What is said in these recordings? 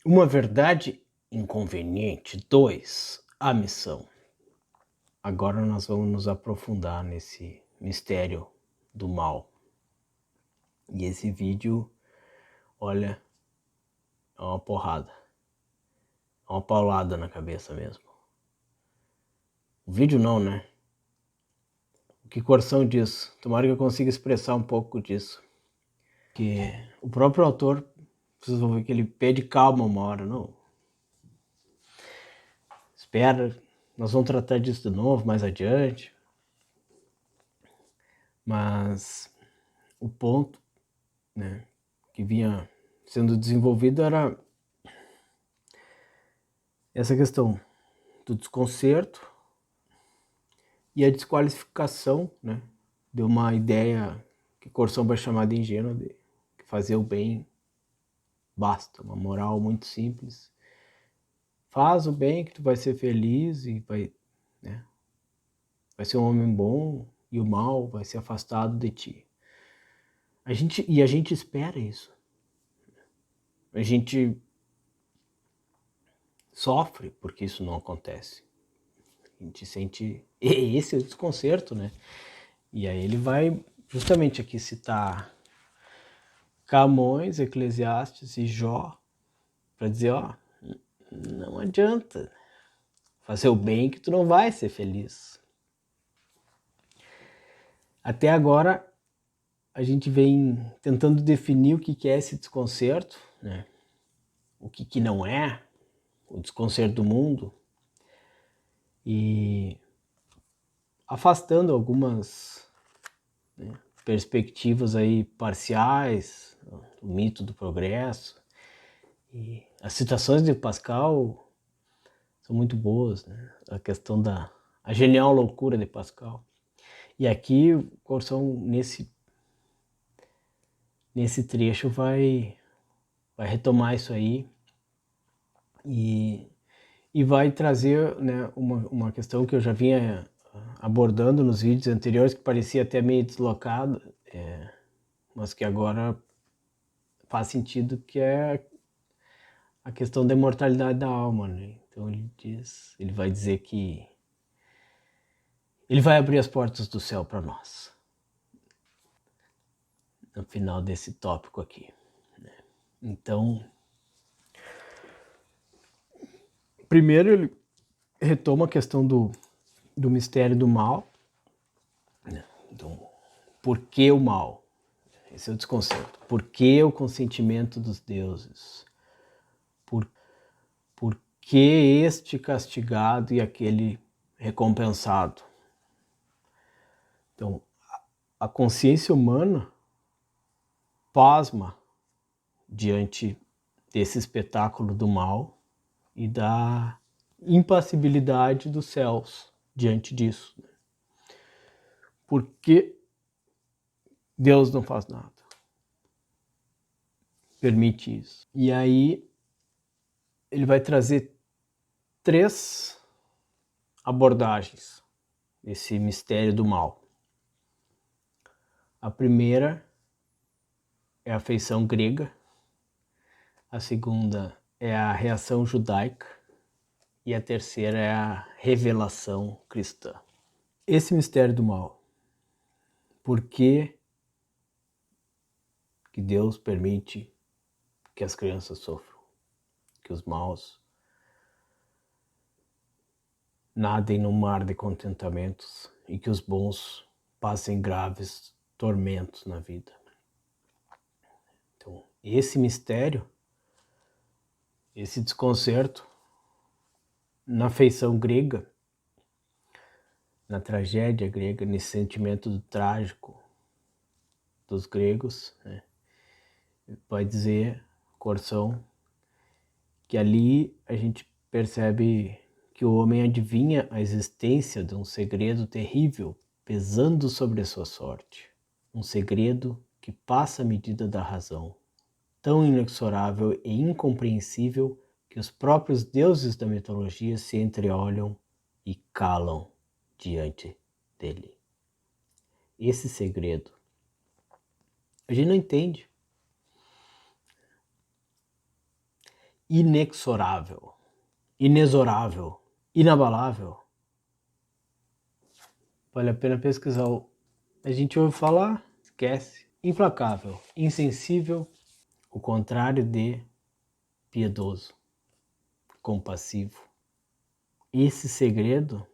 Uma verdade inconveniente. 2. A missão. Agora nós vamos nos aprofundar nesse mistério do mal. E esse vídeo, olha, é uma porrada. É uma paulada na cabeça mesmo. O vídeo não, né? O que Coração diz? Tomara que eu consiga expressar um pouco disso. Que o próprio autor, vocês vão ver que ele pede calma uma hora, não. Espera, nós vamos tratar disso de novo mais adiante. Mas o ponto, né, que vinha sendo desenvolvido era essa questão do desconcerto e a desqualificação, né, de uma ideia que Coração vai chamar de ingênua, de que fazer o bem basta, uma moral muito simples. Faz o bem que tu vai ser feliz e vai, né, vai ser um homem bom e o mal vai ser afastado de ti. A gente espera isso. A gente sofre porque isso não acontece. A gente sente esse desconcerto, né? E aí ele vai justamente aqui citar Camões, Eclesiastes e Jó para dizer, ó, não adianta fazer o bem que tu não vai ser feliz. Até agora a gente vem tentando definir o que é esse desconcerto, né? O que não é o desconcerto do mundo e afastando algumas, né, perspectivas aí parciais, o mito do progresso. E as citações de Pascal são muito boas, né? A questão da a genial loucura de Pascal. E aqui o Coração nesse trecho vai retomar isso aí e vai trazer, né, uma questão que eu já vinha abordando nos vídeos anteriores, que parecia até meio deslocada, mas que agora faz sentido, que é a questão da imortalidade da alma, né? Então ele vai dizer que ele vai abrir as portas do céu para nós, no final desse tópico aqui, né? Então, primeiro ele retoma a questão do mistério do mal, né? Então, por que o mal? Esse é o desconcerto. Por que o consentimento dos deuses? Por que este castigado e aquele recompensado? Então, a consciência humana pasma diante desse espetáculo do mal e da impassibilidade dos céus diante disso. Por que Deus não faz nada? Permite isso. E aí ele vai trazer 3 abordagens desse mistério do mal. A primeira é a feição grega, a segunda é a reação judaica e a terceira é a revelação cristã. Esse mistério do mal, por que Deus permite que as crianças sofram, que os maus nadem no mar de contentamentos e que os bons passem graves tormentos na vida? Então, esse mistério, esse desconcerto, na feição grega, na tragédia grega, nesse sentimento do trágico dos gregos, né, vai dizer, Coração, que ali a gente percebe que o homem adivinha a existência de um segredo terrível pesando sobre a sua sorte. Um segredo que passa a medida da razão, tão inexorável e incompreensível que os próprios deuses da mitologia se entreolham e calam diante dele. Esse segredo a gente não entende. inexorável, inexorável, inabalável. Vale a pena pesquisar. A gente ouve falar, esquece. Implacável, insensível, o contrário de piedoso, compassivo. Esse segredo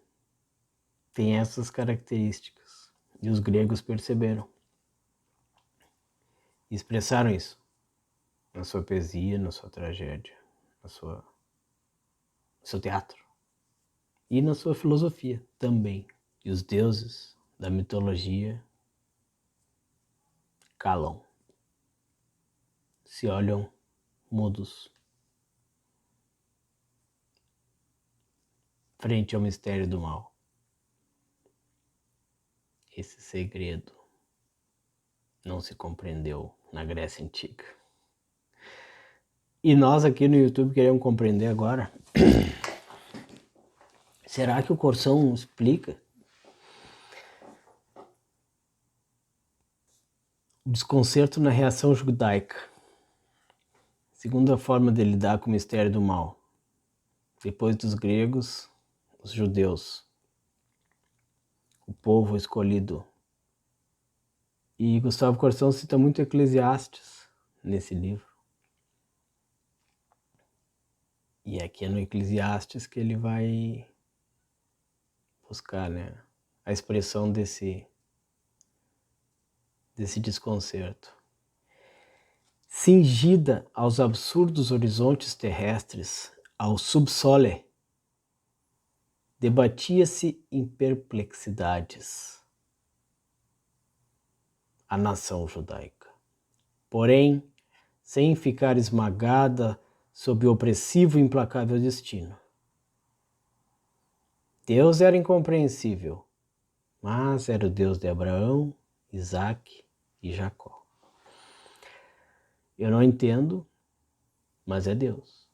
tem essas características e os gregos perceberam e expressaram isso na sua poesia, na sua tragédia, no seu teatro e na sua filosofia também. E os deuses da mitologia calam, se olham mudos frente ao mistério do mal. Esse segredo não se compreendeu na Grécia Antiga. E nós aqui no YouTube queremos compreender agora. Será que o Corsão explica o desconcerto na reação judaica? Segunda forma de lidar com o mistério do mal. Depois dos gregos, os judeus, o povo escolhido. E Gustavo Corsão cita muito Eclesiastes nesse livro. E aqui é no Eclesiastes que ele vai buscar, né, a expressão desse desconcerto. Cingida aos absurdos horizontes terrestres, ao subsole, debatia-se em perplexidades a nação judaica. Porém, sem ficar esmagada sob o opressivo e implacável destino. Deus era incompreensível, mas era o Deus de Abraão, Isaac e Jacó. Eu não entendo, mas é Deus.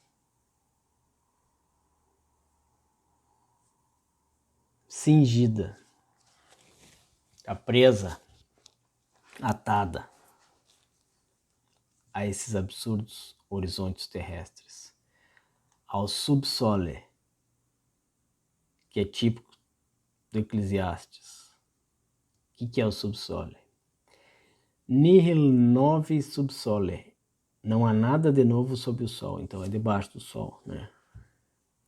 Cingida, a presa, atada a esses absurdos horizontes terrestres, ao subsole, que é típico do Eclesiastes. O que é o subsole? Nihil novi subsole. Não há nada de novo sob o sol, então é debaixo do sol, né?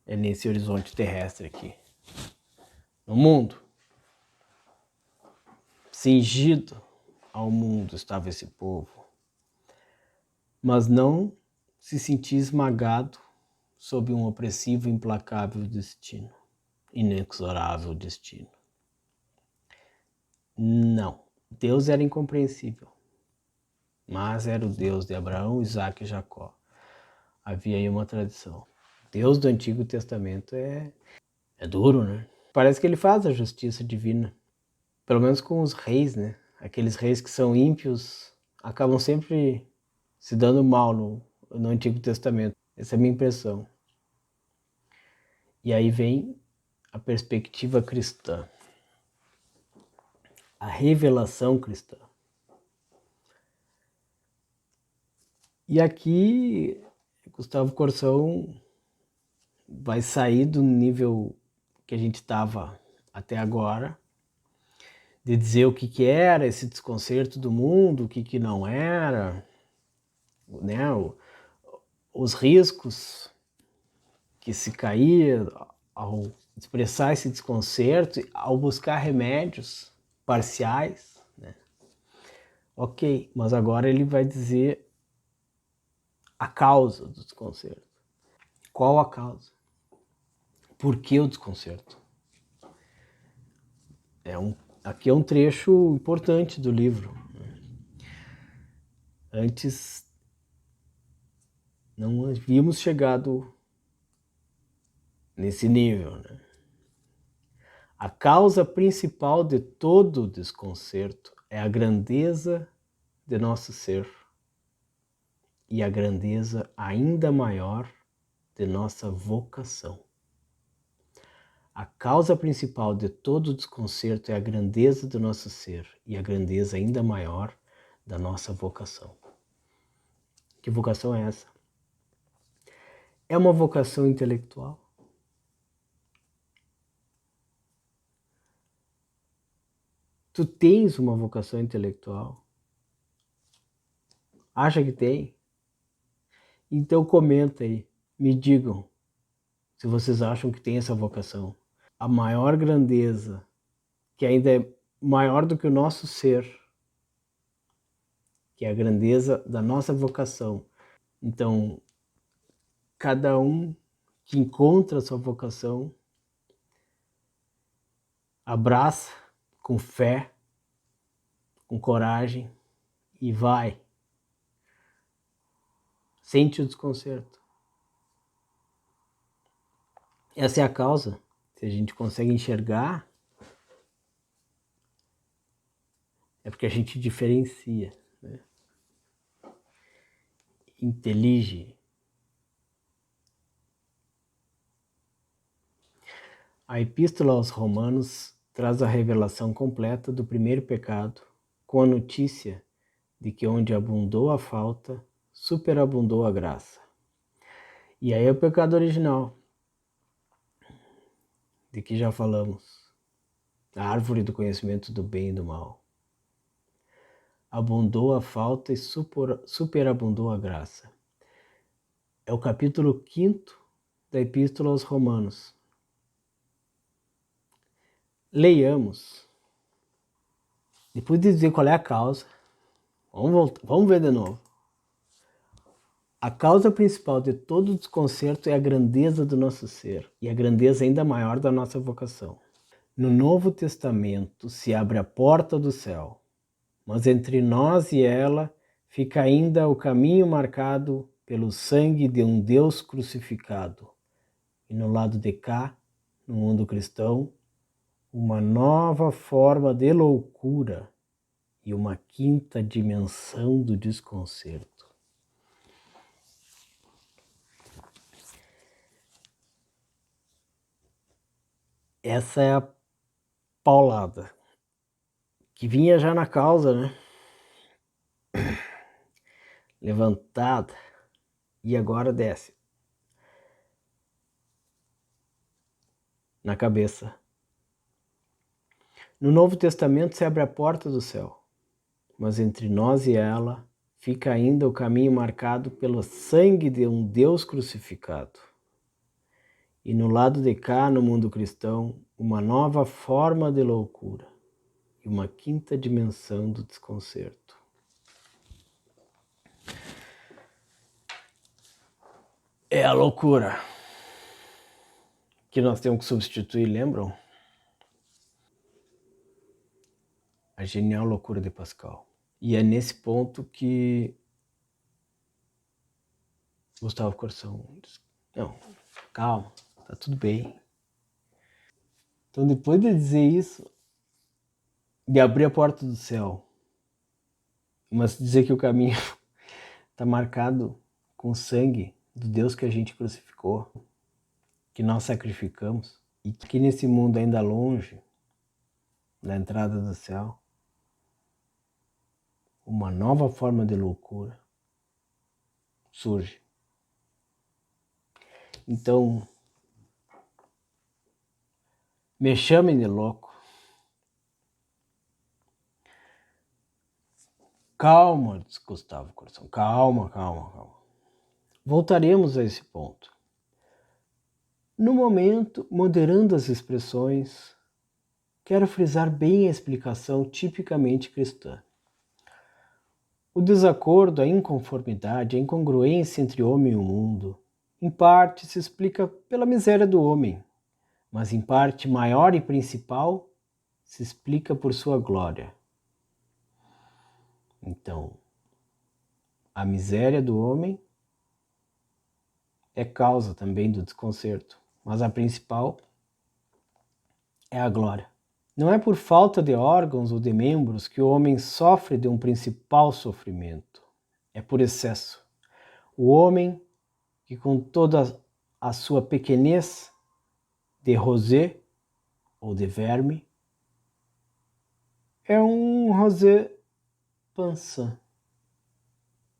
É nesse horizonte terrestre aqui. No mundo, cingido ao mundo estava esse povo, mas não se sentia esmagado sob um opressivo e implacável destino, inexorável destino. Não, Deus era incompreensível, mas era o Deus de Abraão, Isaac e Jacó. Havia aí uma tradição. Deus do Antigo Testamento é duro, né? Parece que ele faz a justiça divina, pelo menos com os reis, né? Aqueles reis que são ímpios acabam sempre se dando mal no Antigo Testamento. Essa é a minha impressão. E aí vem a perspectiva cristã, a revelação cristã. E aqui Gustavo Corsão vai sair do nível que a gente estava até agora, de dizer o que era esse desconcerto do mundo, o que não era, né? Os riscos que se caía ao expressar esse desconcerto, ao buscar remédios parciais, né? Ok, mas agora ele vai dizer a causa do desconcerto. Qual a causa? Por que o desconcerto? Aqui é um trecho importante do livro. Antes não havíamos chegado nesse nível, né? A causa principal de todo o desconcerto é a grandeza de nosso ser e a grandeza ainda maior de nossa vocação. A causa principal de todo o desconcerto é a grandeza do nosso ser e a grandeza ainda maior da nossa vocação. Que vocação é essa? É uma vocação intelectual? Tu tens uma vocação intelectual? Acha que tem? Então comenta aí, me digam se vocês acham que tem essa vocação. A maior grandeza, que ainda é maior do que o nosso ser, que é a grandeza da nossa vocação. Então, cada um que encontra a sua vocação, abraça com fé, com coragem e vai. Sente o desconcerto. Essa é a causa. Se a gente consegue enxergar, é porque a gente diferencia, né? Intelige. A Epístola aos Romanos traz a revelação completa do primeiro pecado, com a notícia de que onde abundou a falta, superabundou a graça. E aí é o pecado original, de que já falamos, a árvore do conhecimento do bem e do mal. Abundou a falta e superabundou a graça. É o capítulo 5º da Epístola aos Romanos. Leiamos. Depois de dizer qual é a causa, vamos ver de novo. A causa principal de todo o desconcerto é a grandeza do nosso ser e a grandeza ainda maior da nossa vocação. No Novo Testamento se abre a porta do céu, mas entre nós e ela fica ainda o caminho marcado pelo sangue de um Deus crucificado. E no lado de cá, no mundo cristão, uma nova forma de loucura e uma quinta dimensão do desconcerto. Essa é a paulada, que vinha já na causa, né? Levantada, e agora desce na cabeça. No Novo Testamento se abre a porta do céu, mas entre nós e ela fica ainda o caminho marcado pelo sangue de um Deus crucificado. E no lado de cá, no mundo cristão, uma nova forma de loucura e uma quinta dimensão do desconcerto. É a loucura que nós temos que substituir, lembram? A genial loucura de Pascal. E é nesse ponto que Gustavo Corsão diz, não, calma, tá tudo bem. Então depois de dizer isso, de abrir a porta do céu, mas dizer que o caminho está marcado com o sangue do Deus que a gente crucificou, que nós sacrificamos, e que nesse mundo ainda longe da entrada do céu, uma nova forma de loucura surge. Então, me chamem de louco. Calma, disse Gustavo Corsão, calma. Voltaremos a esse ponto. No momento, moderando as expressões, quero frisar bem a explicação tipicamente cristã. O desacordo, a inconformidade, a incongruência entre o homem e o mundo, em parte se explica pela miséria do homem, mas em parte maior e principal se explica por sua glória. Então, a miséria do homem é causa também do desconcerto, mas a principal é a glória. Não é por falta de órgãos ou de membros que o homem sofre de um principal sofrimento, é por excesso. O homem que com toda a sua pequenez de rosé ou de verme é um rosé pensant,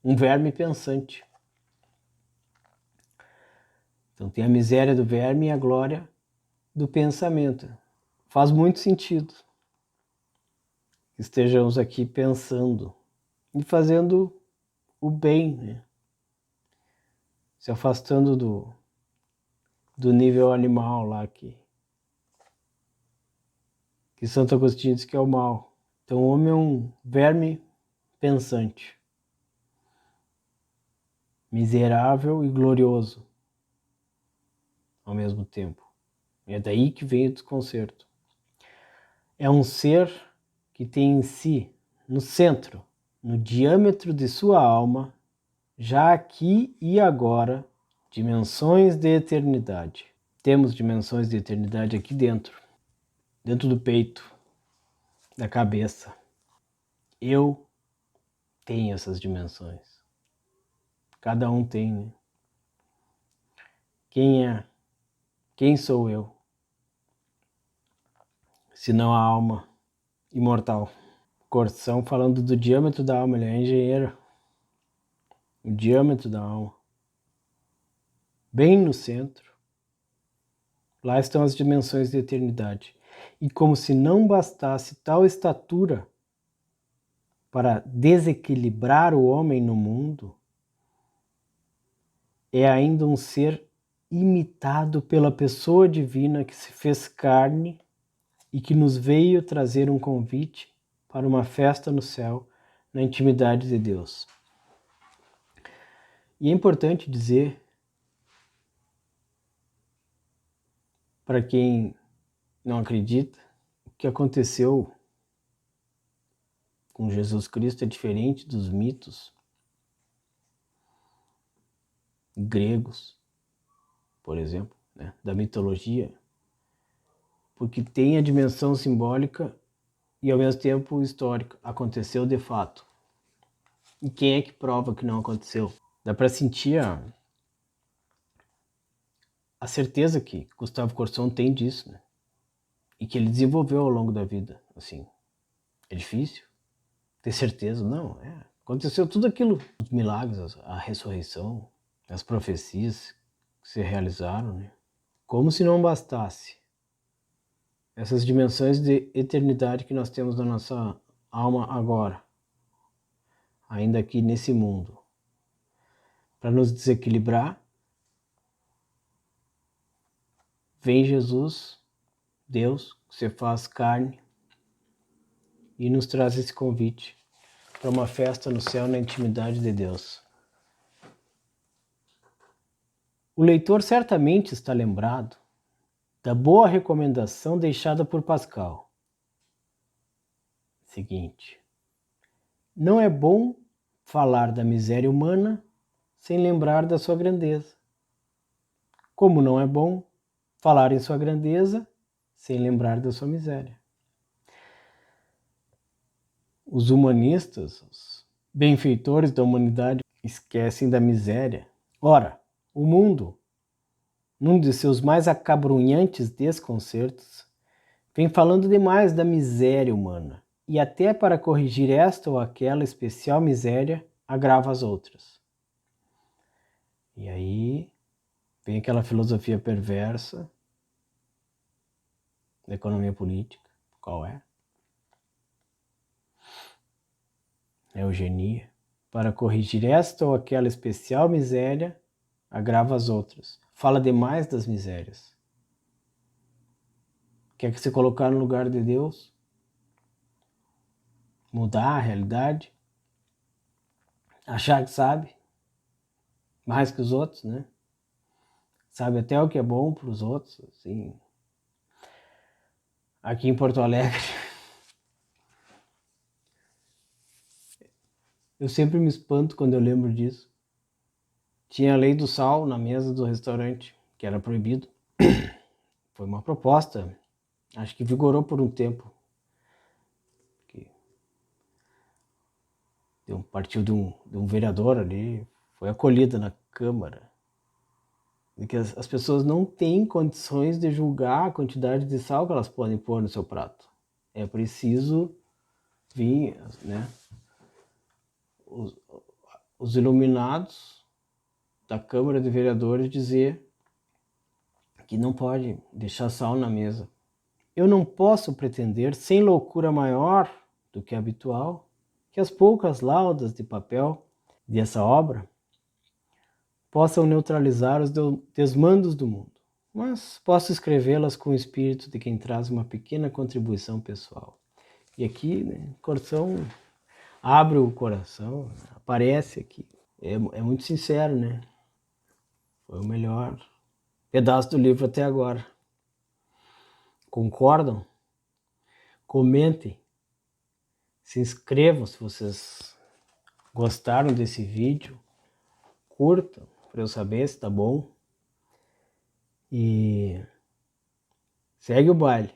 um verme pensante. Então tem a miséria do verme e a glória do pensamento. Faz muito sentido que estejamos aqui pensando e fazendo o bem, né? Se afastando do nível animal lá que Santo Agostinho diz que é o mal. Então o homem é um verme pensante, miserável e glorioso ao mesmo tempo. E é daí que vem o desconcerto. É um ser que tem em si, no centro, no diâmetro de sua alma, já aqui e agora, dimensões de eternidade. Temos dimensões de eternidade aqui dentro do peito, da cabeça. Eu tenho essas dimensões. Cada um tem, né? Quem é? Quem sou eu? Se não a alma imortal. Corção falando do diâmetro da alma, ele é engenheiro. O diâmetro da alma. Bem no centro. Lá estão as dimensões de eternidade. E como se não bastasse tal estatura para desequilibrar o homem no mundo, é ainda um ser imitado pela pessoa divina que se fez carne e que nos veio trazer um convite para uma festa no céu, na intimidade de Deus. E é importante dizer, para quem não acredita, o que aconteceu com Jesus Cristo é diferente dos mitos gregos, por exemplo, né, da mitologia, porque tem a dimensão simbólica e ao mesmo tempo histórica. Aconteceu de fato. E quem é que prova que não aconteceu? Dá para sentir a certeza que Gustavo Corson tem disso, né? E que ele desenvolveu ao longo da vida. Assim, é difícil ter certeza? Não, aconteceu tudo aquilo, os milagres, a ressurreição, as profecias que se realizaram, né? Como se não bastasse essas dimensões de eternidade que nós temos na nossa alma agora, ainda aqui nesse mundo, para nos desequilibrar, vem Jesus, Deus, que se faz carne e nos traz esse convite para uma festa no céu na intimidade de Deus. O leitor certamente está lembrado da boa recomendação deixada por Pascal. Seguinte: não é bom falar da miséria humana sem lembrar da sua grandeza. Como não é bom falar em sua grandeza sem lembrar da sua miséria. Os humanistas, os benfeitores da humanidade, esquecem da miséria. Ora, o mundo, num de seus mais acabrunhantes desconcertos, vem falando demais da miséria humana, e até para corrigir esta ou aquela especial miséria, agrava as outras. E aí vem aquela filosofia perversa da economia política. Qual é? Eugenia. Para corrigir esta ou aquela especial miséria, agrava as outras. Fala demais das misérias. Quer que se colocar no lugar de Deus? Mudar a realidade? Achar que sabe mais que os outros, né? Sabe até o que é bom para os outros, assim. Aqui em Porto Alegre, eu sempre me espanto quando eu lembro disso. Tinha a lei do sal na mesa do restaurante, que era proibido. Foi uma proposta, acho que vigorou por um tempo. Partiu de um vereador ali, foi acolhida na Câmara. E que as pessoas não têm condições de julgar a quantidade de sal que elas podem pôr no seu prato. É preciso vir, né, os iluminados da Câmara de Vereadores dizer que não pode deixar sal na mesa. Eu não posso pretender, sem loucura maior do que habitual, que as poucas laudas de papel dessa obra possam neutralizar os desmandos do mundo, mas posso escrevê-las com o espírito de quem traz uma pequena contribuição pessoal. E aqui, né, Corção abre o coração, aparece aqui. É muito sincero, né? Foi o melhor pedaço do livro até agora. Concordam? Comentem. Se inscrevam se vocês gostaram desse vídeo. Curtam para eu saber se tá bom. E segue o baile.